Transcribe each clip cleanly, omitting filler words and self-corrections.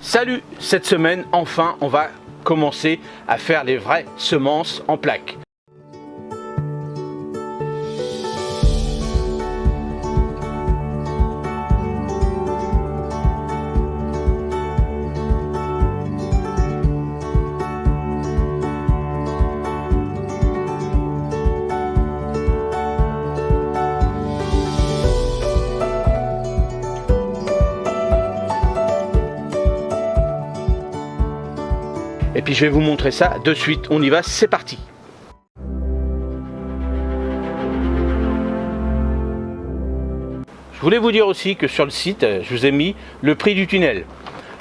Salut! Cette semaine, enfin, on va commencer à faire les vraies semences en plaques. Et puis je vais vous montrer ça de suite. On y va, c'est parti. Je voulais vous dire aussi que sur le site, je vous ai mis le prix du tunnel.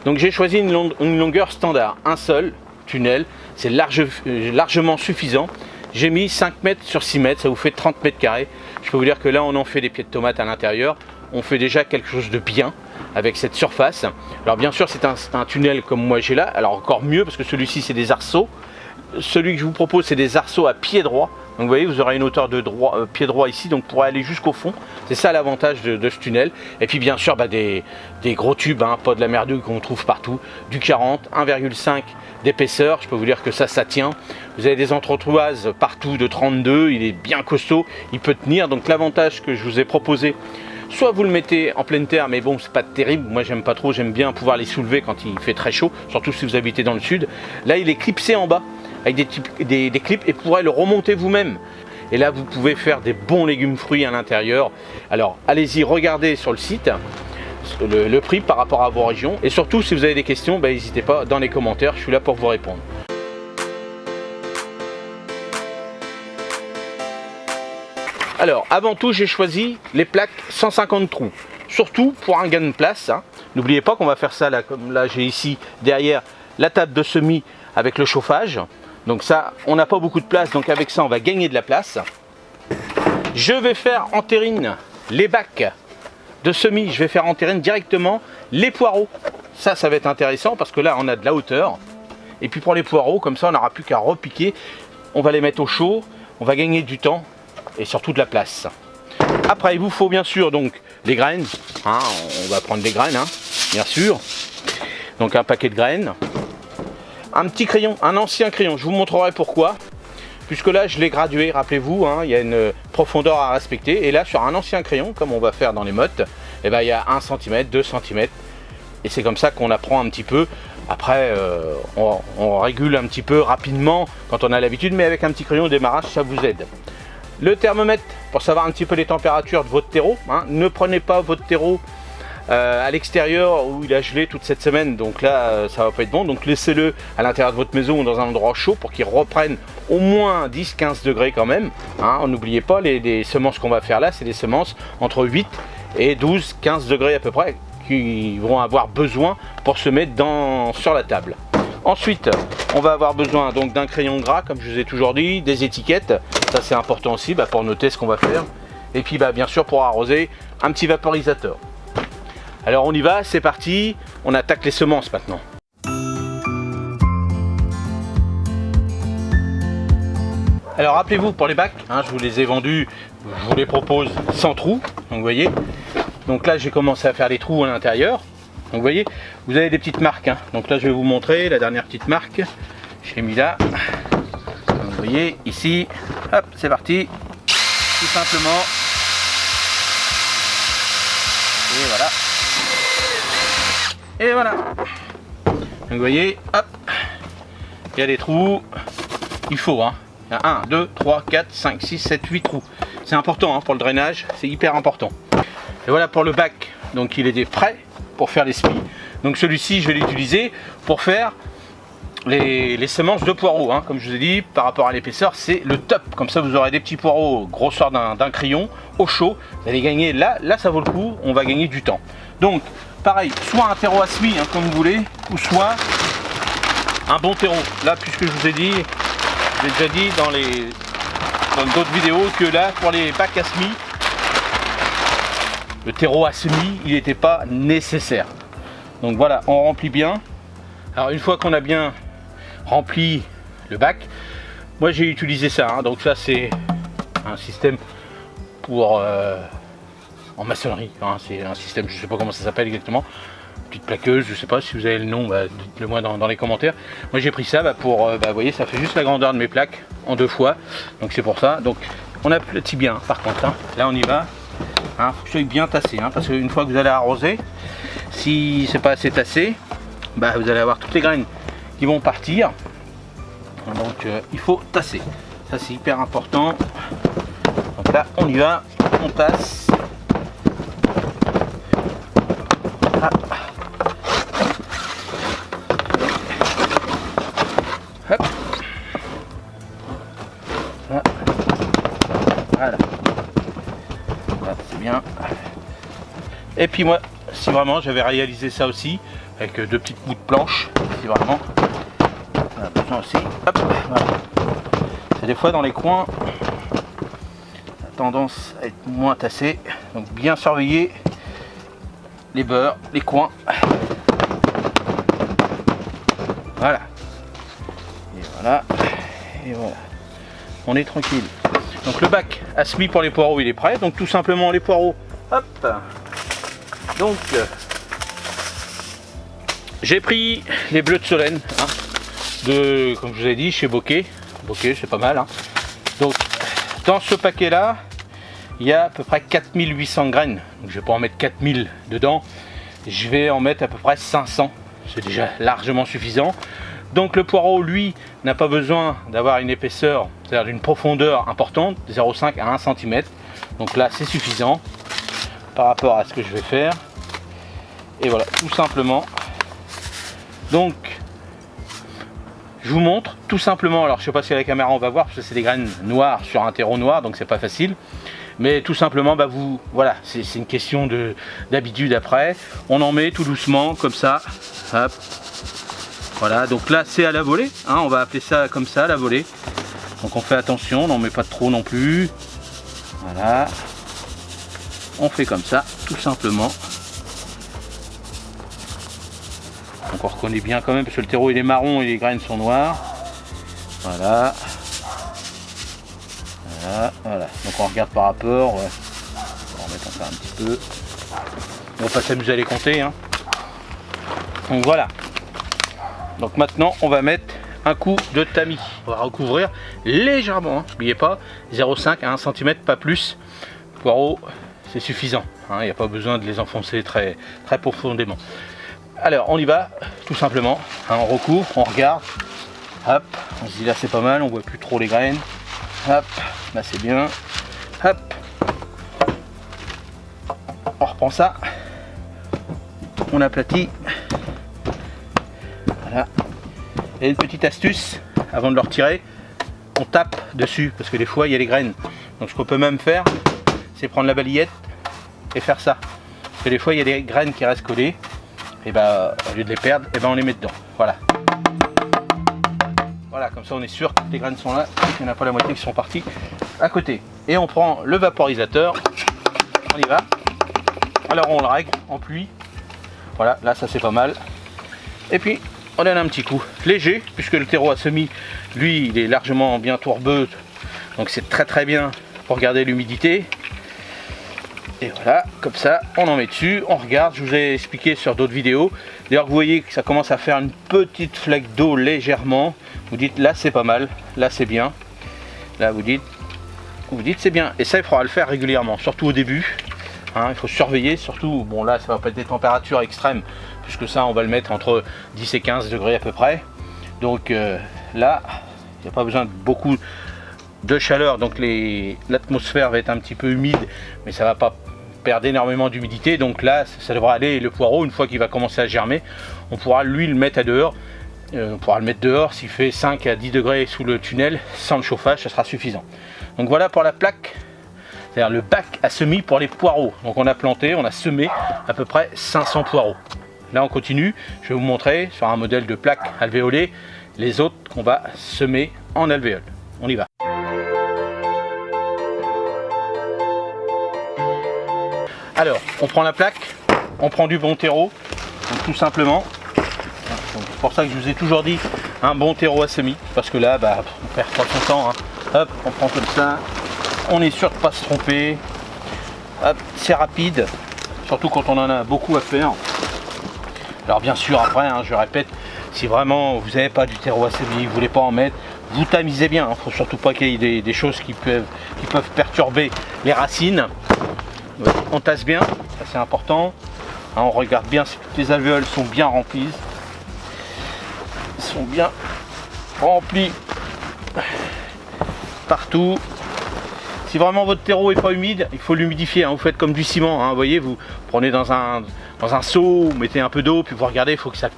Donc j'ai choisi une longueur standard, un seul tunnel, c'est largement suffisant. J'ai mis 5 mètres sur 6 mètres, ça vous fait 30 mètres carrés. Je peux vous dire que là on en fait des pieds de tomates à l'intérieur. On fait déjà quelque chose de bien avec cette surface. Alors bien sûr c'est un tunnel comme moi j'ai là, alors encore mieux parce que celui-ci c'est des arceaux. Celui que je vous propose c'est des arceaux à pied droit. Donc vous voyez, vous aurez une hauteur de pied droit ici, donc pour aller jusqu'au fond. C'est ça l'avantage de ce tunnel. Et puis bien sûr des gros tubes, hein, pas de la merdouille qu'on trouve partout. Du 40, 1,5 d'épaisseur, je peux vous dire que ça tient. Vous avez des entretoises partout de 32, il est bien costaud, il peut tenir. Donc l'avantage que je vous ai proposé, soit vous le mettez en pleine terre, mais bon c'est pas terrible, moi j'aime pas trop, j'aime bien pouvoir les soulever quand il fait très chaud, surtout si vous habitez dans le sud. Là il est clipsé en bas avec des clips et vous pourrez le remonter vous-même. Et là vous pouvez faire des bons légumes fruits à l'intérieur. Alors allez-y, regardez sur le site le prix par rapport à vos régions. Et surtout si vous avez des questions, n'hésitez pas dans les commentaires, je suis là pour vous répondre. Alors avant tout j'ai choisi les plaques 150 trous. Surtout pour un gain de place. Hein. N'oubliez pas qu'on va faire ça là, comme là j'ai ici derrière la table de semis avec le chauffage. Donc ça, on n'a pas beaucoup de place, donc avec ça, on va gagner de la place. Je vais faire en terrine les bacs de semis. Je vais faire en terrine directement les poireaux. Ça va être intéressant parce que là, on a de la hauteur. Et puis pour les poireaux, comme ça, on n'aura plus qu'à repiquer. On va les mettre au chaud. On va gagner du temps et surtout de la place. Après, il vous faut bien sûr donc les graines. Hein, on va prendre des graines, hein, bien sûr. Donc un paquet de graines. Un petit crayon, un ancien crayon, je vous montrerai pourquoi. Puisque là je l'ai gradué, rappelez-vous, hein, il y a une profondeur à respecter. Et là sur un ancien crayon, comme on va faire dans les mottes, il y a 1 cm, 2 cm. Et c'est comme ça qu'on apprend un petit peu. Après on régule un petit peu rapidement quand on a l'habitude, mais avec un petit crayon au démarrage ça vous aide. Le thermomètre pour savoir un petit peu les températures de votre terreau. Hein. Ne prenez pas votre terreau à l'extérieur où il a gelé toute cette semaine, donc là ça va pas être bon, donc laissez-le à l'intérieur de votre maison ou dans un endroit chaud pour qu'il reprenne au moins 10-15 degrés quand même, hein. N'oubliez pas les semences qu'on va faire là, c'est des semences entre 8 et 12-15 degrés à peu près qui vont avoir besoin pour se mettre sur la table. Ensuite on va avoir besoin donc d'un crayon gras comme je vous ai toujours dit, des étiquettes, ça c'est important aussi pour noter ce qu'on va faire, et puis bien sûr pour arroser un petit vaporisateur. Alors on y va, c'est parti, on attaque les semences maintenant. Alors rappelez-vous pour les bacs, hein, je vous les ai vendus, je vous les propose sans trous, donc vous voyez. Donc là j'ai commencé à faire les trous à l'intérieur, donc vous voyez, vous avez des petites marques, hein. Donc là je vais vous montrer la dernière petite marque, j'ai mis là, donc, vous voyez ici, hop c'est parti, tout simplement, et voilà. Et voilà. Donc vous voyez, hop, il y a des trous, il faut, hein. Il y a 1, 2, 3, 4, 5, 6, 7, 8 trous. C'est important hein, pour le drainage, c'est hyper important. Et voilà pour le bac, donc il est prêt pour faire les semis. Donc celui-ci, je vais l'utiliser pour faire les semences de poireaux. Hein. Comme je vous ai dit, par rapport à l'épaisseur, c'est le top. Comme ça, vous aurez des petits poireaux grosseur d'un crayon, au chaud. Vous allez gagner, là ça vaut le coup, on va gagner du temps. Donc, pareil, soit un terreau à semis, hein, comme vous voulez, ou soit un bon terreau. Là, puisque je vous ai dit, j'ai déjà dit dans d'autres vidéos que là, pour les bacs à semis, le terreau à semis, il n'était pas nécessaire. Donc voilà, on remplit bien. Alors une fois qu'on a bien rempli le bac, moi j'ai utilisé ça. Hein, donc ça c'est un système pour en maçonnerie. Hein, c'est un système, je ne sais pas comment ça s'appelle exactement. petite plaqueuse, je sais pas si vous avez le nom, bah, dites-le moi dans les commentaires. Moi j'ai pris ça bah, pour, vous voyez, ça fait juste la grandeur de mes plaques en 2 fois, donc c'est pour ça. Donc on aplatit bien par contre, hein. Là on y va, hein, faut que ce soit bien tassé, hein, parce qu'une fois que vous allez arroser, si c'est pas assez tassé, bah, vous allez avoir toutes les graines qui vont partir. Donc il faut tasser, ça c'est hyper important. Donc là on y va, on tasse. Ah. Hop. Ah. Voilà, c'est bien. Et puis moi, si vraiment j'avais réalisé ça aussi avec 2 petites bouts de planche, si vraiment on a besoin aussi. Hop, voilà. C'est des fois dans les coins, ça a tendance à être moins tassé, donc bien surveiller les beurres, les coins. Voilà. Et voilà. Et voilà. On est tranquille. Donc le bac à semis pour les poireaux, il est prêt. Donc tout simplement les poireaux. Hop. Donc j'ai pris les bleus de Solène, hein, comme je vous ai dit, chez Bokeh. Bokeh, c'est pas mal. Hein. Donc dans ce paquet là, il y a à peu près 4800 graines. Donc je vais pas en mettre 4000 dedans. Je vais en mettre à peu près 500. C'est déjà largement suffisant. Donc le poireau, lui, n'a pas besoin d'avoir une épaisseur, c'est-à-dire d'une profondeur importante, 0,5 à 1 cm. Donc là, c'est suffisant par rapport à ce que je vais faire. Et voilà, tout simplement. Donc, je vous montre tout simplement. Alors, je sais pas si à la caméra on va voir, parce que c'est des graines noires sur un terreau noir, donc c'est pas facile. Mais tout simplement, bah voilà, c'est une question d'habitude après. On en met tout doucement, comme ça. Hop. Voilà, donc là c'est à la volée, hein, on va appeler ça comme ça, à la volée. Donc on fait attention, on n'en met pas trop non plus. Voilà. On fait comme ça, tout simplement. Donc on reconnaît bien quand même, parce que le terreau il est marron et les graines sont noires. Voilà. Voilà, voilà. Donc on regarde par rapport. Ouais. On va en mettre encore un petit peu. On va pas s'amuser à les compter. Hein. Donc voilà. Donc maintenant on va mettre un coup de tamis. On va recouvrir légèrement. N'oubliez pas, 0,5 à 1 cm, pas plus. Poireaux, c'est suffisant. Il n'y a pas besoin de les enfoncer très profondément. Alors on y va, tout simplement. On recouvre, on regarde. Hop, on se dit là c'est pas mal, on voit plus trop les graines. Hop, là c'est bien. Hop, on reprend ça. On aplatit. Voilà. Et une petite astuce, avant de le retirer, on tape dessus parce que des fois il y a les graines. Donc ce qu'on peut même faire, c'est prendre la balayette et faire ça. Parce que des fois il y a des graines qui restent collées. Et bah au lieu de les perdre, et ben on les met dedans. Voilà. Voilà, comme ça on est sûr que les graines sont là, qu'il n'y en a pas la moitié qui sont partis à côté. Et on prend le vaporisateur, on y va. Alors on le règle en pluie. Voilà, là ça c'est pas mal. Et puis on donne un petit coup léger, puisque le terreau à semis, lui, il est largement bien tourbeux. Donc c'est très bien pour garder l'humidité. Et voilà, comme ça, on en met dessus, on regarde. Je vous ai expliqué sur d'autres vidéos. D'ailleurs, vous voyez que ça commence à faire une petite flaque d'eau légèrement. Vous dites, là c'est pas mal, là c'est bien. Là vous dites c'est bien. Et ça, il faudra le faire régulièrement, surtout au début. Hein, il faut surveiller, surtout, bon là ça va pas être des températures extrêmes, puisque ça on va le mettre entre 10 et 15 degrés à peu près. Donc là, il n'y a pas besoin de beaucoup de chaleur, donc l'atmosphère va être un petit peu humide, mais ça va pas perdre énormément d'humidité. Donc là, ça devra aller. Et le poireau, une fois qu'il va commencer à germer, on pourra lui le mettre à dehors. On pourra le mettre dehors s'il fait 5 à 10 degrés sous le tunnel, sans le chauffage, ça sera suffisant. Donc voilà pour la plaque. C'est-à-dire le bac à semis pour les poireaux. Donc on a planté, on a semé à peu près 500 poireaux. Là on continue, je vais vous montrer sur un modèle de plaque alvéolée les autres qu'on va semer en alvéole. On y va. Alors on prend la plaque, on prend du bon terreau, donc tout simplement. C'est pour ça que je vous ai toujours dit un bon terreau à semis, parce que là bah, on perd pas son temps. Hein. Hop, on prend comme ça. On est sûr de ne pas se tromper. C'est rapide, surtout quand on en a beaucoup à faire. Alors bien sûr après, hein, je répète, si vraiment vous n'avez pas du terreau assez bien, vous voulez pas en mettre, vous tamisez bien. Il ne faut surtout pas qu'il y ait des choses qui peuvent perturber les racines. On tasse bien, ça c'est important. Hein, on regarde bien si toutes les alvéoles sont bien remplies. Sont bien remplis partout. Si vraiment votre terreau est pas humide, il faut l'humidifier, hein. Vous faites comme du ciment, hein. Vous voyez, vous prenez dans un seau, vous mettez un peu d'eau, puis vous regardez, il faut que ça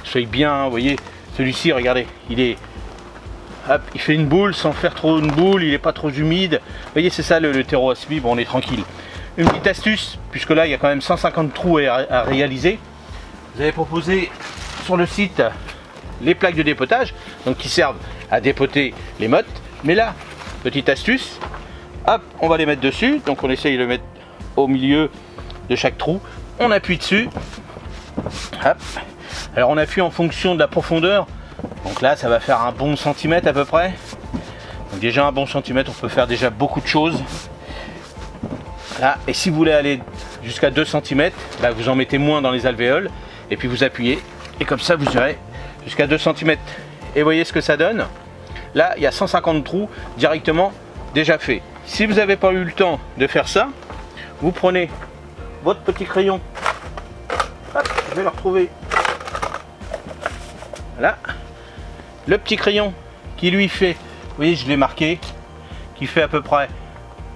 soit bien. Vous voyez, celui-ci, regardez, il fait une boule sans faire trop une boule, il n'est pas trop humide. Vous voyez, c'est ça le terreau assaini, bon, on est tranquille. Une petite astuce, puisque là il y a quand même 150 trous à réaliser. Vous avez proposé sur le site les plaques de dépotage, donc qui servent à dépoter les mottes. Mais là, petite astuce, hop, on va les mettre dessus. Donc on essaye de le mettre au milieu de chaque trou. On appuie dessus. Hop. Alors on appuie en fonction de la profondeur. Donc là, ça va faire un bon centimètre à peu près. Donc déjà un bon centimètre, on peut faire déjà beaucoup de choses. Là, et si vous voulez aller jusqu'à 2 cm, bah vous en mettez moins dans les alvéoles. Et puis vous appuyez. Et comme ça, vous irez jusqu'à 2 cm. Et voyez ce que ça donne. Là, il y a 150 trous directement déjà faits. Si vous n'avez pas eu le temps de faire ça, vous prenez votre petit crayon. Hop, je vais le retrouver. Voilà. Le petit crayon qui lui fait, vous voyez, je l'ai marqué, qui fait à peu près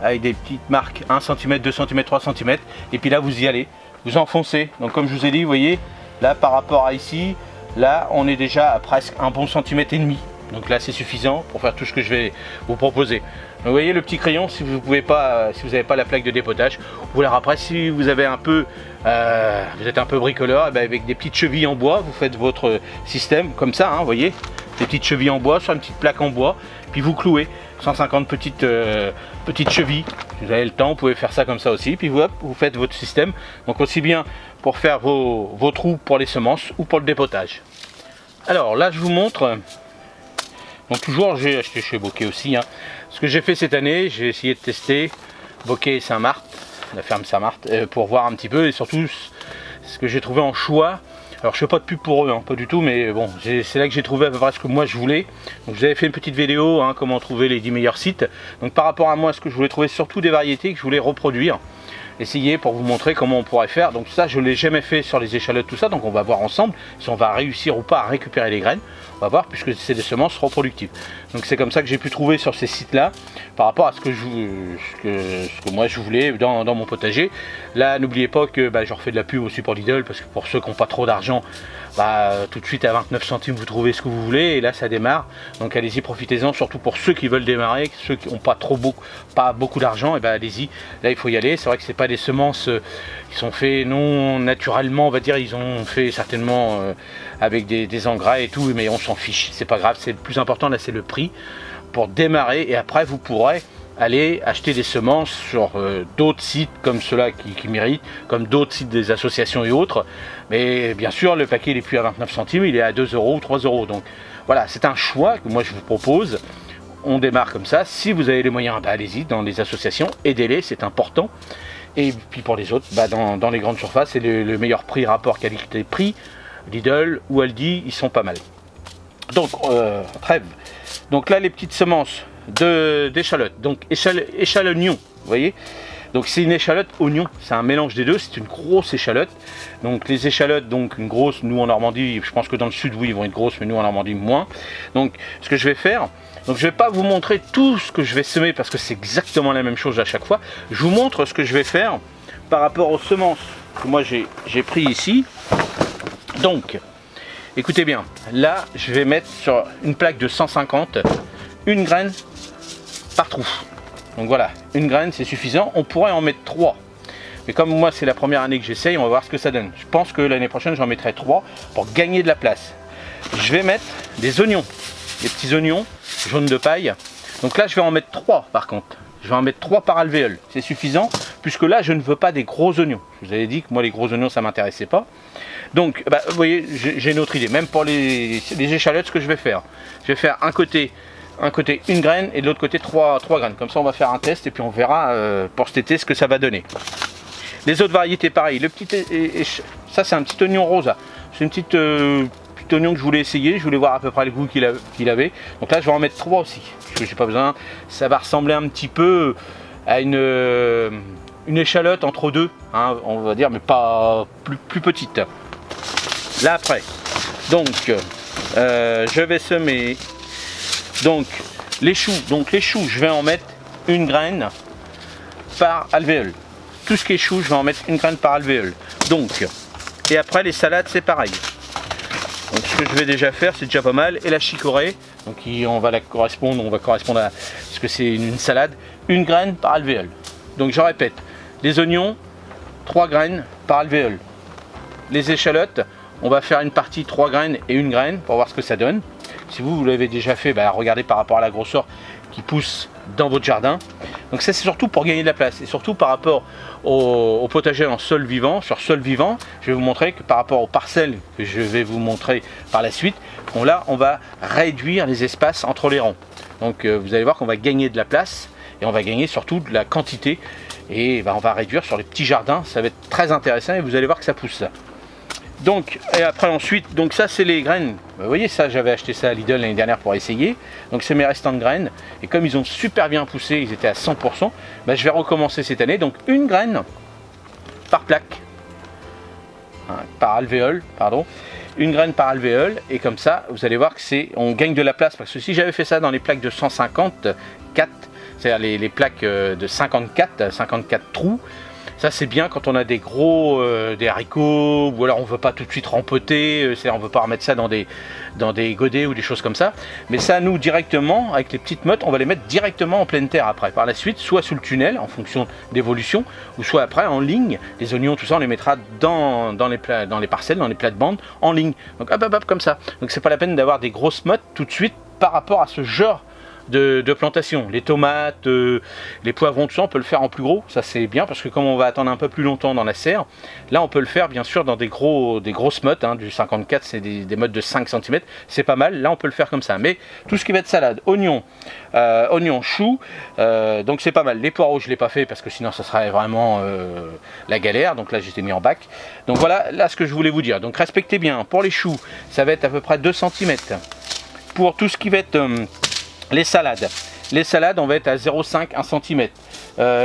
avec des petites marques 1 cm, 2 cm, 3 cm. Et puis là, vous y allez, vous enfoncez. Donc comme je vous ai dit, vous voyez, là par rapport à ici, là on est déjà à presque un bon centimètre et demi. Donc là c'est suffisant pour faire tout ce que je vais vous proposer. Donc, vous voyez le petit crayon, si vous pouvez pas, si vous n'avez pas la plaque de dépotage, ou alors après si vous avez un peu, vous êtes un peu bricoleur, et bien avec des petites chevilles en bois, vous faites votre système comme ça, hein, vous voyez, des petites chevilles en bois sur une petite plaque en bois, puis vous clouez 150 petites chevilles. Si vous avez le temps, vous pouvez faire ça comme ça aussi, puis hop, vous faites votre système. Donc aussi bien pour faire vos trous pour les semences ou pour le dépotage. Alors là je vous montre. Donc toujours, j'ai acheté chez Bocquet aussi. Hein. Ce que j'ai fait cette année, j'ai essayé de tester Bocquet et Saint-Marthe, la ferme Saint-Marthe, pour voir un petit peu et surtout ce que j'ai trouvé en choix. Alors je fais pas de pub pour eux, hein, pas du tout, mais bon, c'est là que j'ai trouvé à peu près ce que moi je voulais. Donc j'avais fait une petite vidéo, hein, comment trouver les 10 meilleurs sites. Donc par rapport à moi, ce que je voulais trouver, surtout des variétés que je voulais reproduire. Essayer pour vous montrer comment on pourrait faire. Donc ça je l'ai jamais fait sur les échalotes, tout ça, donc on va voir ensemble si on va réussir ou pas à récupérer les graines. On va voir, puisque c'est des semences reproductives. Donc c'est comme ça que j'ai pu trouver sur ces sites là par rapport à ce que moi je voulais dans mon potager. Là n'oubliez pas que je refais de la pub aussi pour Lidl, parce que pour ceux qui n'ont pas trop d'argent, tout de suite à 29 centimes vous trouvez ce que vous voulez, et là ça démarre. Donc allez-y, profitez-en, surtout pour ceux qui veulent démarrer, ceux qui n'ont pas beaucoup d'argent, et allez-y, là il faut y aller. C'est vrai que c'est pas des semences qui sont faits non naturellement, on va dire, ils ont fait certainement avec des engrais et tout, mais on s'en fiche, c'est pas grave. C'est le plus important là, c'est le prix pour démarrer, et après vous pourrez aller acheter des semences sur d'autres sites comme ceux-là qui méritent, comme d'autres sites des associations et autres. Mais bien sûr, le paquet il n'est plus à 29 centimes, il est à 2 € ou 3 €. Donc voilà, c'est un choix que moi je vous propose. On démarre comme ça. Si vous avez les moyens, allez-y dans les associations, aidez-les, c'est important. Et puis pour les autres, dans les grandes surfaces, c'est le meilleur prix, rapport qualité-prix. Lidl ou Aldi, ils sont pas mal. Donc trêve. Donc là les petites semences d'échalotes, donc échalognon, vous voyez. Donc c'est une échalote oignon, c'est un mélange des deux, c'est une grosse échalote. Donc les échalotes, donc une grosse, nous en Normandie, je pense que dans le sud oui ils vont être grosses, mais nous en Normandie moins. Donc ce que je vais faire, donc je vais pas vous montrer tout ce que je vais semer parce que c'est exactement la même chose à chaque fois. Je vous montre ce que je vais faire par rapport aux semences que moi j'ai pris ici. Donc écoutez bien, là je vais mettre sur une plaque de 150 une graine par trou. Donc voilà, une graine c'est suffisant, on pourrait en mettre 3. Mais comme moi c'est la première année que j'essaye, on va voir ce que ça donne. Je pense que l'année prochaine j'en mettrai 3 pour gagner de la place. Je vais mettre des oignons, des petits oignons jaunes de paille. Donc là je vais en mettre 3 par contre. Je vais en mettre 3 par alvéole, c'est suffisant, puisque là je ne veux pas des gros oignons. Je vous avais dit que moi les gros oignons ça m'intéressait pas. Donc vous voyez, j'ai une autre idée, même pour les échalotes, ce que je vais faire. Je vais faire un côté une graine et de l'autre côté 3 graines. Comme ça on va faire un test et puis on verra pour cet été ce que ça va donner. Les autres variétés pareil, ça c'est un petit oignon rose, C'est une petite petit oignon que je voulais essayer, je voulais voir à peu près le goût qu'il avait. Donc là je vais en mettre 3 aussi, parce que j'ai pas besoin. Ça va ressembler un petit peu à une échalote entre deux, hein, on va dire, mais pas plus petite. Là après, donc je vais semer donc les choux. Donc les choux, je vais en mettre une graine par alvéole. Tout ce qui est chou, je vais en mettre une graine par alvéole. Donc, et après les salades, c'est pareil. Donc ce que je vais déjà faire, c'est déjà pas mal. Et la chicorée, donc on va correspondre à ce que c'est une salade, une graine par alvéole. Donc je répète, les oignons, 3 graines par alvéole. Les échalotes, on va faire une partie 3 graines et une graine pour voir ce que ça donne. Si vous l'avez déjà fait, bah, regardez par rapport à la grosseur qui pousse dans votre jardin. Donc ça c'est surtout pour gagner de la place et surtout par rapport au potager en sol vivant. Sur sol vivant, je vais vous montrer que par rapport aux parcelles que je vais vous montrer par la suite, on va réduire les espaces entre les rangs. Donc vous allez voir qu'on va gagner de la place et on va gagner surtout de la quantité et on va réduire sur les petits jardins. Ça va être très intéressant et vous allez voir que ça pousse ça. Donc, et après ensuite, donc ça c'est les graines. Vous voyez ça, j'avais acheté ça à Lidl l'année dernière pour essayer. Donc c'est mes restantes graines. Et comme ils ont super bien poussé, ils étaient à 100%, bah, je vais recommencer cette année. Donc une graine par plaque, par alvéole, pardon. Une graine par alvéole. Et comme ça, vous allez voir que on gagne de la place. Parce que si j'avais fait ça dans les plaques de 154, c'est-à-dire les plaques de 54 trous, ça c'est bien quand on a des gros des haricots ou alors on veut pas tout de suite rempoter, on veut pas remettre ça dans des godets ou des choses comme ça. Mais ça nous directement avec les petites mottes, on va les mettre directement en pleine terre après. Par la suite, soit sous le tunnel en fonction d'évolution, ou soit après en ligne. Les oignons, tout ça, on les mettra dans les parcelles, dans les plates-bandes en ligne. Donc hop hop hop comme ça. Donc c'est pas la peine d'avoir des grosses mottes tout de suite par rapport à ce genre de plantation. Les tomates, les poivrons, tout ça, on peut le faire en plus gros. Ça c'est bien parce que comme on va attendre un peu plus longtemps dans la serre, là on peut le faire bien sûr dans des grosses mottes, hein, du 54, c'est des mottes de 5 cm, c'est pas mal. Là on peut le faire comme ça. Mais tout ce qui va être salade, oignons, choux, donc c'est pas mal. Les poireaux je l'ai pas fait parce que sinon ça serait vraiment la galère. Donc là j'étais mis en bac. Donc voilà, là ce que je voulais vous dire. Donc respectez bien. Pour les choux, ça va être à peu près 2 cm. Pour tout ce qui va être les salades, on va être à 0,5 1 cm.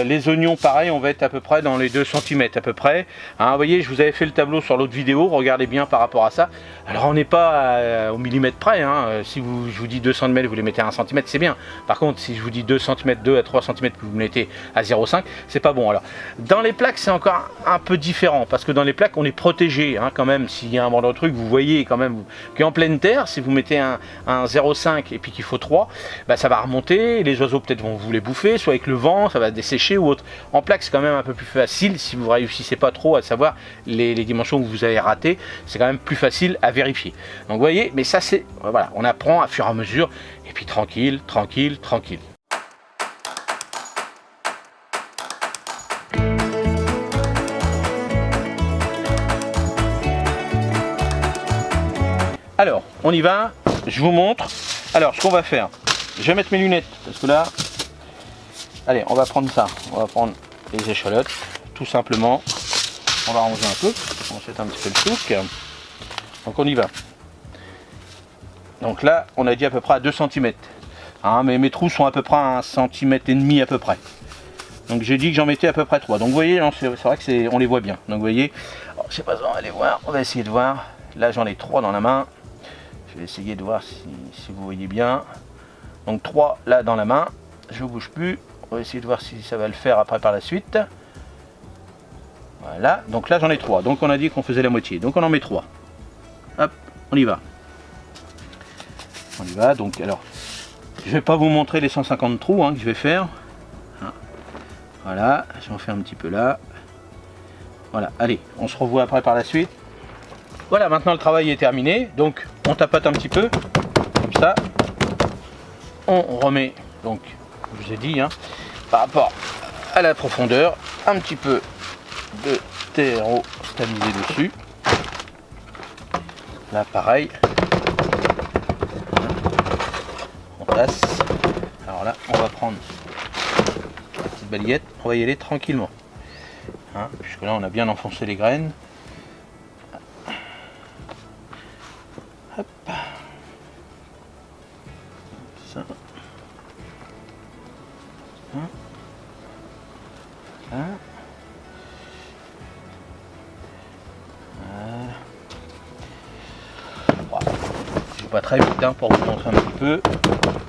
Les oignons, pareil, on va être à peu près dans les 2 cm à peu près. Hein, vous voyez, je vous avais fait le tableau sur l'autre vidéo, regardez bien par rapport à ça. Alors on n'est pas au millimètre près. Hein. Si je vous dis 2 cm, vous les mettez à 1 cm, c'est bien. Par contre, si je vous dis 2 cm, 2 à 3 cm, vous le mettez à 0,5, c'est pas bon. Alors, dans les plaques, c'est encore un peu différent parce que dans les plaques, on est protégé hein, quand même. S'il y a un moindre truc, vous voyez quand même qu'en pleine terre, si vous mettez un 0,5 et puis qu'il faut 3, bah, ça va remonter. Les oiseaux peut-être vont vous les bouffer, soit avec le vent, ça va dessécher ou autre. En plaque, c'est quand même un peu plus facile si vous réussissez pas trop à savoir les dimensions que vous avez ratées. C'est quand même plus facile à vérifier. Donc vous voyez, mais ça c'est voilà, on apprend à fur et à mesure et puis tranquille. Alors, on y va, je vous montre. Alors, ce qu'on va faire, je vais mettre mes lunettes parce que là, allez, on va prendre ça, on va prendre les échalotes, tout simplement. On va ranger un peu, on set un petit peu le souk. Donc on y va. Donc là, on a dit à peu près à 2 cm. Hein, mais mes trous sont à peu près à 1,5 cm à peu près. Donc j'ai dit que j'en mettais à peu près 3. Donc vous voyez, c'est vrai que on les voit bien. Donc vous voyez, alors, je sais pas si on va les voir, on va essayer de voir. Là j'en ai 3 dans la main. Je vais essayer de voir si vous voyez bien. Donc 3 là dans la main. Je ne bouge plus. On va essayer de voir si ça va le faire après par la suite. Voilà, donc là j'en ai 3. Donc on a dit qu'on faisait la moitié. Donc on en met 3. Hop, on y va. On y va. Donc alors, je vais pas vous montrer les 150 trous hein, que je vais faire. Voilà, j'en fais un petit peu là. Voilà, allez, on se revoit après par la suite. Voilà, maintenant le travail est terminé. Donc on tapote un petit peu, comme ça. On remet, donc, je vous ai dit, hein, par rapport à la profondeur, un petit peu de terreau stabilisé dessus. Là pareil. On passe. Alors là, on va prendre la petite balayette. On va y aller tranquillement. Hein, puisque là, on a bien enfoncé les graines. Hop. Ça. Ça. Voilà. Je vais pas très vite hein, pour vous montrer un petit peu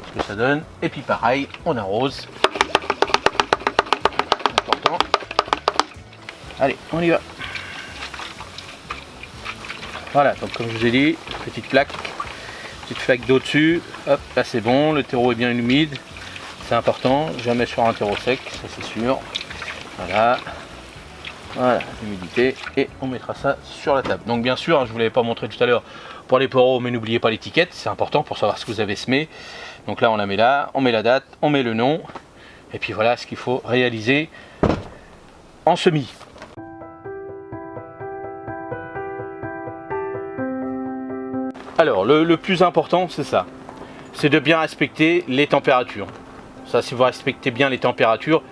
ce que ça donne. Et puis pareil, on arrose. Important. Allez, on y va. Voilà, donc comme je vous ai dit, petite flaque d'eau dessus. Hop, là c'est bon, le terreau est bien humide. C'est important, jamais sur un terreau sec, ça c'est sûr. Voilà, voilà l'humidité et on mettra ça sur la table. Donc bien sûr, hein, je ne vous l'avais pas montré tout à l'heure pour les poireaux, mais n'oubliez pas l'étiquette, c'est important pour savoir ce que vous avez semé. Donc là on la met là, on met la date, on met le nom et puis voilà ce qu'il faut réaliser en semis. Alors le plus important c'est ça, c'est de bien respecter les températures. Ça, si vous respectez bien les températures,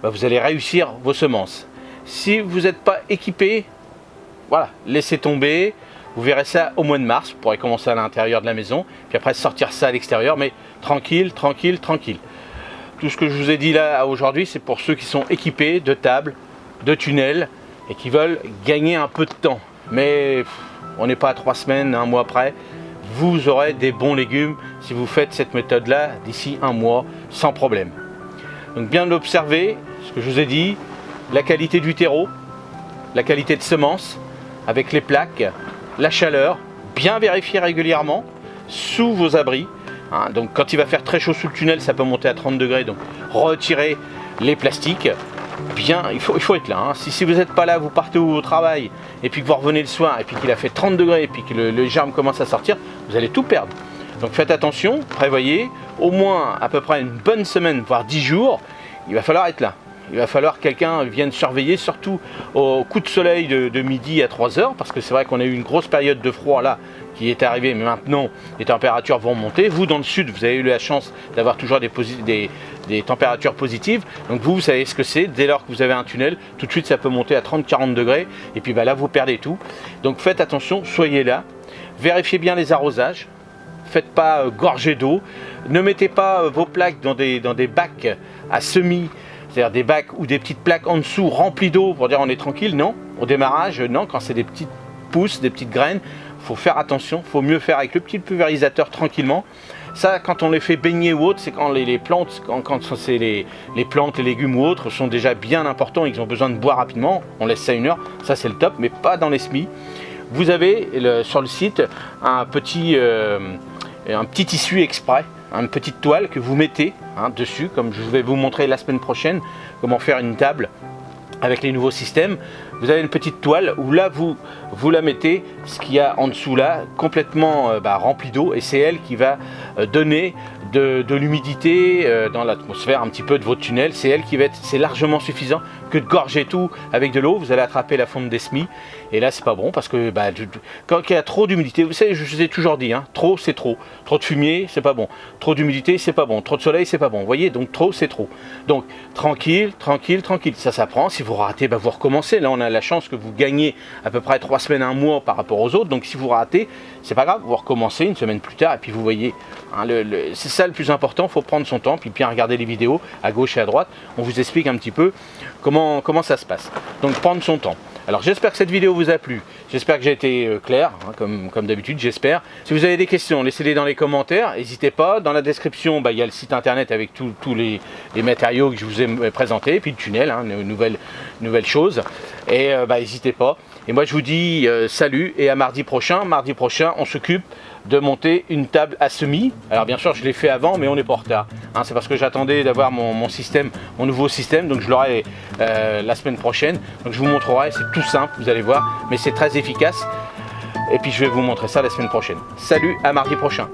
bah, vous allez réussir vos semences. Si vous n'êtes pas équipé, voilà, laissez tomber. Vous verrez ça au mois de mars. Vous pourrez commencer à l'intérieur de la maison, puis après sortir ça à l'extérieur, mais tranquille, tranquille, tranquille. Tout ce que je vous ai dit là aujourd'hui, c'est pour ceux qui sont équipés de tables, de tunnels et qui veulent gagner un peu de temps. Mais on n'est pas à 3 semaines, un mois près. Vous aurez des bons légumes si vous faites cette méthode là d'ici un mois sans problème. Donc bien observer ce que je vous ai dit, la qualité du terreau, la qualité de semences avec les plaques, la chaleur, bien vérifier régulièrement sous vos abris. Hein, donc quand il va faire très chaud sous le tunnel, ça peut monter à 30 degrés, donc retirez les plastiques. Bien, il faut être là. Hein. Si vous n'êtes pas là, vous partez au travail et puis que vous revenez le soir et puis qu'il a fait 30 degrés et puis que le germe commence à sortir, vous allez tout perdre. Donc faites attention, prévoyez au moins à peu près une bonne semaine, voire 10 jours, il va falloir être là. Il va falloir que quelqu'un vienne surveiller, surtout au coup de soleil de midi à 3 heures, parce que c'est vrai qu'on a eu une grosse période de froid là qui est arrivée, mais maintenant les températures vont monter. Vous dans le sud, vous avez eu la chance d'avoir toujours des températures positives, donc vous savez ce que c'est. Dès lors que vous avez un tunnel, tout de suite ça peut monter à 30-40 degrés, et puis bah, là vous perdez tout. Donc faites attention, soyez là, vérifiez bien les arrosages, faites pas gorger d'eau, ne mettez pas vos plaques dans des bacs à semis, c'est-à-dire des bacs ou des petites plaques en dessous remplies d'eau pour dire on est tranquille. Non, au démarrage, non, quand c'est des petites pousses, des petites graines, il faut faire attention, il faut mieux faire avec le petit pulvérisateur tranquillement. Ça, quand on les fait baigner ou autre, c'est quand les plantes, quand c'est les plantes, les légumes ou autres sont déjà bien importants et qu'ils ont besoin de boire rapidement, on laisse ça 1 heure, ça c'est le top, mais pas dans les semis. Vous avez sur le site un petit tissu exprès, une petite toile que vous mettez dessus, comme je vais vous montrer la semaine prochaine, comment faire une table avec les nouveaux systèmes. Vous avez une petite toile où là vous la mettez, ce qu'il y a en dessous là, complètement rempli d'eau, et c'est elle qui va donner de l'humidité dans l'atmosphère un petit peu de votre tunnel. C'est elle qui va être, c'est largement suffisant que de gorger tout avec de l'eau. Vous allez attraper la fonte des semis, et là c'est pas bon parce que quand il y a trop d'humidité, vous savez, je vous ai toujours dit, trop c'est trop de fumier c'est pas bon, trop d'humidité c'est pas bon, trop de soleil c'est pas bon, vous voyez, donc trop c'est trop. Donc tranquille, tranquille, tranquille, ça s'apprend. Si vous ratez, vous recommencez. Là on a la chance que vous gagnez à peu près 3 semaines, 1 mois par rapport aux autres, donc si vous ratez, c'est pas grave, vous recommencez 1 semaine plus tard, et puis vous voyez, c'est ça le plus important. Il faut prendre son temps, puis bien regarder les vidéos à gauche et à droite, on vous explique un petit peu comment ça se passe. Donc prendre son temps. Alors j'espère que cette vidéo vous a plu, j'espère que j'ai été clair, comme d'habitude, j'espère. Si vous avez des questions, laissez-les dans les commentaires, n'hésitez pas. Dans la description, il y a le site internet avec tous les matériaux que je vous ai présentés, puis le tunnel, une nouvelle chose, et n'hésitez pas. Et moi je vous dis salut et à mardi prochain. Mardi prochain, on s'occupe de monter une table à semis. Alors bien sûr je l'ai fait avant, mais on n'est pas en retard. C'est parce que j'attendais d'avoir mon nouveau système, donc je l'aurai la semaine prochaine. Donc je vous montrerai, c'est tout simple, vous allez voir, mais c'est très efficace. Et puis je vais vous montrer ça la semaine prochaine. Salut, à mardi prochain.